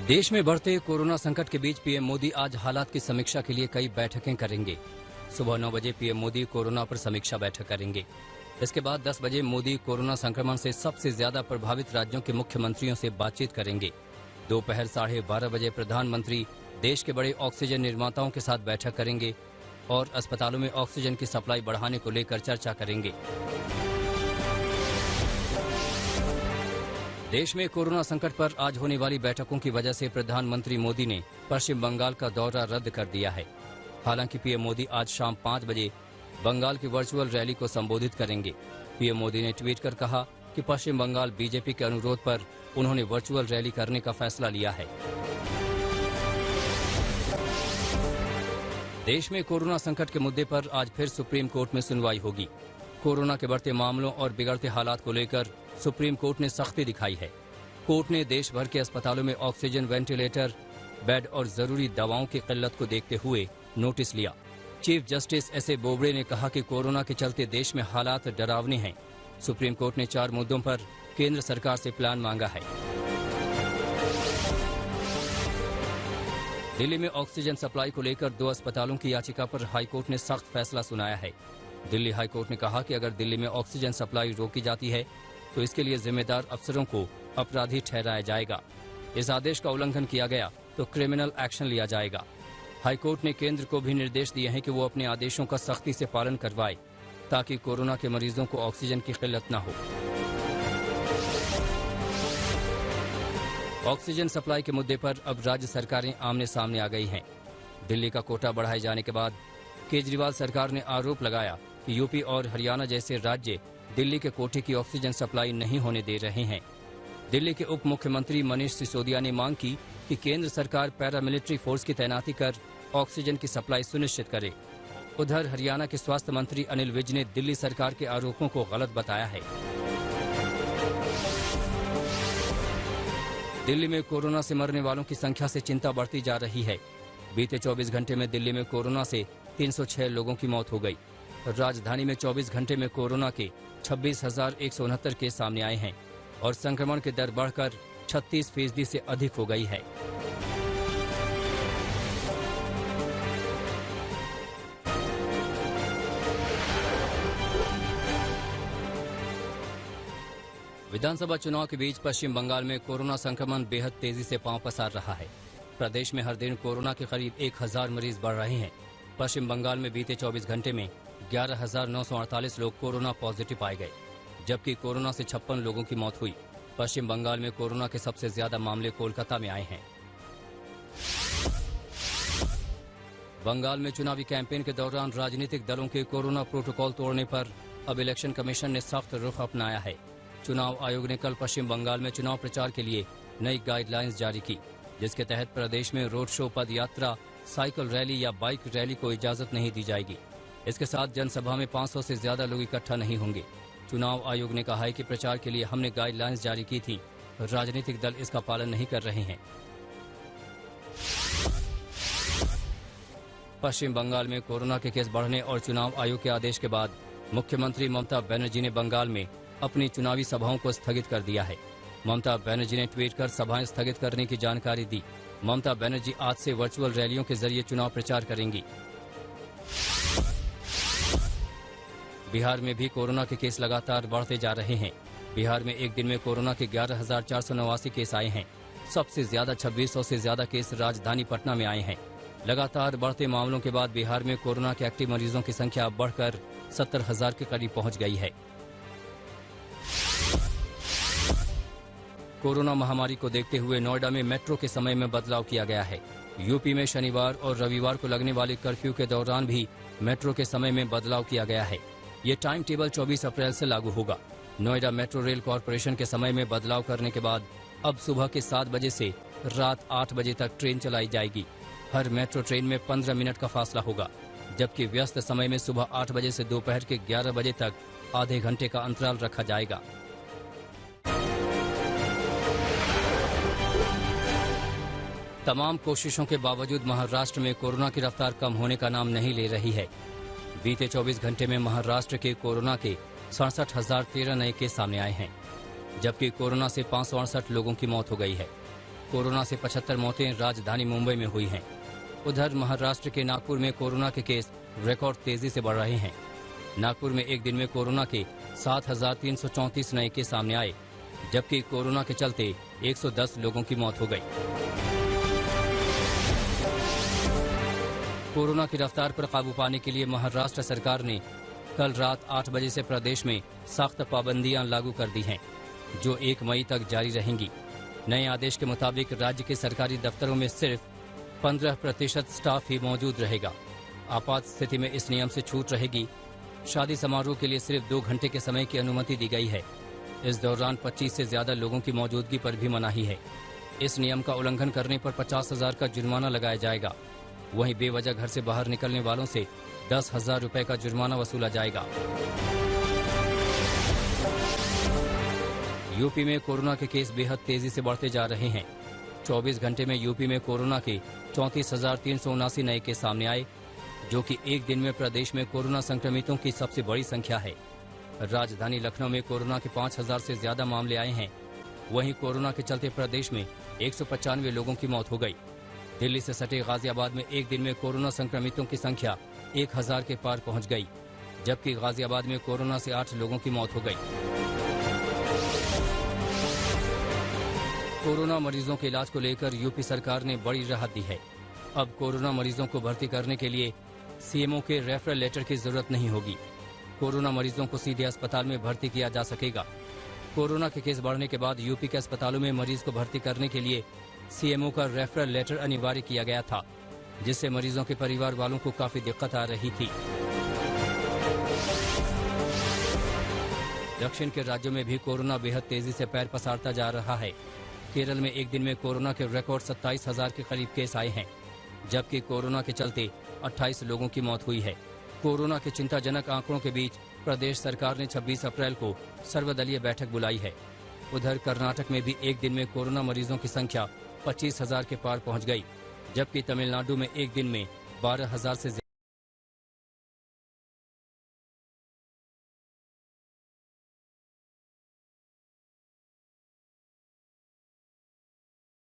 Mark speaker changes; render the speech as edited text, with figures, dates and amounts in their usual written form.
Speaker 1: देश में बढ़ते कोरोना संकट के बीच पीएम मोदी आज हालात की समीक्षा के लिए कई बैठकें करेंगे। सुबह 9 बजे पीएम मोदी कोरोना पर समीक्षा बैठक करेंगे। इसके बाद 10 बजे मोदी कोरोना संक्रमण से सबसे ज्यादा प्रभावित राज्यों के मुख्यमंत्रियों से बातचीत करेंगे। दोपहर 12:30 बजे प्रधानमंत्री देश के बड़े ऑक्सीजन निर्माताओं के साथ बैठक करेंगे और अस्पतालों में ऑक्सीजन की सप्लाई बढ़ाने को लेकर चर्चा करेंगे। देश में कोरोना संकट पर आज होने वाली बैठकों की वजह से प्रधानमंत्री मोदी ने पश्चिम बंगाल का दौरा रद्द कर दिया है। हालांकि पीएम मोदी आज शाम 5 बजे बंगाल की वर्चुअल रैली को संबोधित करेंगे। पीएम मोदी ने ट्वीट कर कहा कि पश्चिम बंगाल बीजेपी के अनुरोध पर उन्होंने वर्चुअल रैली करने का फैसला लिया है। देश में कोरोना संकट के मुद्दे पर आज फिर सुप्रीम कोर्ट में सुनवाई होगी। कोरोना के बढ़ते मामलों और बिगड़ते हालात को लेकर सुप्रीम कोर्ट ने सख्ती दिखाई है। कोर्ट ने देश भर के अस्पतालों में ऑक्सीजन, वेंटिलेटर, बेड और जरूरी दवाओं की किल्लत को देखते हुए नोटिस लिया। Chief justice एस.ए. बोबड़े ने कहा कि कोरोना के चलते देश में हालात डरावने हैं। सुप्रीम कोर्ट ने 4 मुद्दों पर केंद्र सरकार से प्लान मांगा है। दिल्ली में ऑक्सीजन सप्लाई को लेकर 2 अस्पतालों की याचिका पर हाईकोर्ट ने सख्त फैसला सुनाया है। दिल्ली हाईकोर्ट ने कहा कि अगर दिल्ली में ऑक्सीजन सप्लाई रोकी जाती है तो इसके लिए जिम्मेदार अफसरों को अपराधी ठहराया जाएगा। इस आदेश का उल्लंघन किया गया तो क्रिमिनल एक्शन लिया जाएगा। हाईकोर्ट ने केंद्र को भी निर्देश दिए हैं कि वो अपने आदेशों का सख्ती से पालन करवाए ताकि कोरोना के मरीजों को ऑक्सीजन की किल्लत न हो। ऑक्सीजन सप्लाई के मुद्दे पर अब राज्य सरकारें आमने सामने आ गई हैं। दिल्ली का कोटा बढ़ाए जाने के बाद केजरीवाल सरकार ने आरोप लगाया कि यूपी और हरियाणा जैसे राज्य दिल्ली के कोटे की ऑक्सीजन सप्लाई नहीं होने दे रहे हैं। दिल्ली के उप मुख्यमंत्री मनीष सिसोदिया ने मांग की कि केंद्र सरकार पैरामिलिट्री फोर्स की तैनाती कर ऑक्सीजन की सप्लाई सुनिश्चित करे। उधर हरियाणा के स्वास्थ्य मंत्री अनिल विज ने दिल्ली सरकार के आरोपों को गलत बताया है। दिल्ली में कोरोना से मरने वालों की संख्या से चिंता बढ़ती जा रही है। बीते 24 घंटे में दिल्ली में कोरोना से 306 लोगों की मौत हो गई। राजधानी में 24 घंटे में कोरोना के 26,169 केस सामने आए हैं और संक्रमण की दर बढ़कर 36% से अधिक हो गई है। विधानसभा चुनाव के बीच पश्चिम बंगाल में कोरोना संक्रमण बेहद तेजी से पांव पसार रहा है। प्रदेश में हर दिन कोरोना के करीब 1000 मरीज बढ़ रहे हैं। पश्चिम बंगाल में बीते 24 घंटे में 11,948 लोग कोरोना पॉजिटिव पाए गए, जबकि कोरोना से 56 लोगों की मौत हुई। पश्चिम बंगाल में कोरोना के सबसे ज्यादा मामले कोलकाता में आए हैं। बंगाल में चुनावी कैंपेन के दौरान राजनीतिक दलों के कोरोना प्रोटोकॉल तोड़ने पर अब इलेक्शन कमीशन ने सख्त रुख अपनाया है। चुनाव आयोग ने कल पश्चिम बंगाल में चुनाव प्रचार के लिए नई गाइडलाइंस जारी की, जिसके तहत प्रदेश में रोड शो, पद यात्रा, साइकिल रैली या बाइक रैली को इजाजत नहीं दी जाएगी। इसके साथ जनसभा में 500 से ज्यादा लोग इकट्ठा नहीं होंगे। चुनाव आयोग ने कहा है कि प्रचार के लिए हमने गाइडलाइंस जारी की थी, राजनीतिक दल इसका पालन नहीं कर रहे हैं। पश्चिम बंगाल में कोरोना के केस बढ़ने और चुनाव आयोग के आदेश के बाद मुख्यमंत्री ममता बनर्जी ने बंगाल में अपनी चुनावी सभाओं को स्थगित कर दिया है। ममता बनर्जी ने ट्वीट कर सभाएं स्थगित करने की जानकारी दी। ममता बनर्जी आज से वर्चुअल रैलियों के जरिए चुनाव प्रचार करेंगी। बिहार में भी कोरोना के केस लगातार बढ़ते जा रहे हैं। बिहार में एक दिन में कोरोना के 11,489 केस आए हैं। सबसे ज्यादा 2600 से ज्यादा केस राजधानी पटना में आए हैं। लगातार बढ़ते मामलों के बाद बिहार में कोरोना के एक्टिव मरीजों की संख्या बढ़कर 70,000 के करीब पहुंच गई है। कोरोना महामारी को देखते हुए नोएडा में मेट्रो के समय में बदलाव किया गया है। यूपी में शनिवार और रविवार को लगने वाले कर्फ्यू के दौरान भी मेट्रो के समय में बदलाव किया गया है। ये टाइम टेबल 24 अप्रैल से लागू होगा। नोएडा मेट्रो रेल कॉरपोरेशन के समय में बदलाव करने के बाद अब सुबह के 7 बजे से रात 8 बजे तक ट्रेन चलाई जाएगी। हर मेट्रो ट्रेन में 15 मिनट का फासला होगा, जबकि व्यस्त समय में सुबह 8 बजे से दोपहर के 11 बजे तक आधे घंटे का अंतराल रखा जाएगा। तमाम कोशिशों के बावजूद महाराष्ट्र में कोरोना की रफ्तार कम होने का नाम नहीं ले रही है। बीते 24 घंटे में महाराष्ट्र के कोरोना के 67,013 नए केस सामने आए हैं, जबकि कोरोना से 568 लोगों की मौत हो गई है। कोरोना से 75 मौतें राजधानी मुंबई में हुई हैं। उधर महाराष्ट्र के नागपुर में कोरोना के केस रिकॉर्ड तेजी से बढ़ रहे हैं। नागपुर में एक दिन में कोरोना के 7,334 नए केस सामने आए, जबकि कोरोना के चलते 110 लोगों की मौत हो गई। कोरोना की रफ्तार पर काबू पाने के लिए महाराष्ट्र सरकार ने कल रात 8 बजे से प्रदेश में सख्त पाबंदियां लागू कर दी हैं, जो 1 मई तक जारी रहेंगी। नए आदेश के मुताबिक राज्य के सरकारी दफ्तरों में सिर्फ 15% स्टाफ ही मौजूद रहेगा। आपात स्थिति में इस नियम से छूट रहेगी। शादी समारोह के लिए सिर्फ 2 घंटे के समय की अनुमति दी गई है। इस दौरान 25 से ज्यादा लोगों की मौजूदगी पर भी मनाही है। इस नियम का उल्लंघन करने पर 50,000 का जुर्माना लगाया जाएगा। वहीं बेवजह घर से बाहर निकलने वालों से 10,000 रुपए का जुर्माना वसूला जाएगा। यूपी में कोरोना के केस बेहद तेजी से बढ़ते जा रहे हैं। 24 घंटे में यूपी में कोरोना के 34,379 नए केस सामने आए, जो कि एक दिन में प्रदेश में कोरोना संक्रमितों की सबसे बड़ी संख्या है। राजधानी लखनऊ में कोरोना के 5,000 से ज्यादा मामले आए हैं। वहीं कोरोना के चलते प्रदेश में 195 लोगों की मौत हो गई। दिल्ली से सटे गाजियाबाद में एक दिन में कोरोना संक्रमितों की संख्या 1,000 के पार पहुंच गई, जबकि गाजियाबाद में कोरोना से 8 लोगों की मौत हो गई। कोरोना मरीजों के इलाज को लेकर यूपी सरकार ने बड़ी राहत दी है। अब कोरोना मरीजों को भर्ती करने के लिए सीएमओ के रेफरल लेटर की जरूरत नहीं होगी। कोरोना मरीजों को सीधे अस्पताल में भर्ती किया जा सकेगा। कोरोना के केस बढ़ने के बाद यूपी के अस्पतालों में मरीज को भर्ती करने के लिए सीएमओ का रेफरल लेटर अनिवार्य किया गया था, जिससे मरीजों के परिवार वालों को काफी दिक्कत आ रही थी। दक्षिण के राज्यों में भी कोरोना बेहद तेजी से पैर पसारता जा रहा है। केरल में एक दिन में कोरोना के रिकॉर्ड 27,000 के करीब केस आए हैं, जबकि कोरोना के चलते 28 लोगों की मौत हुई है। कोरोना के चिंताजनक आंकड़ों के बीच प्रदेश सरकार ने 26 अप्रैल को सर्वदलीय बैठक बुलाई है। उधर कर्नाटक में भी एक दिन में कोरोना मरीजों की संख्या 25,000 के पार पहुंच गई, जबकि तमिलनाडु में एक दिन में 12,000 से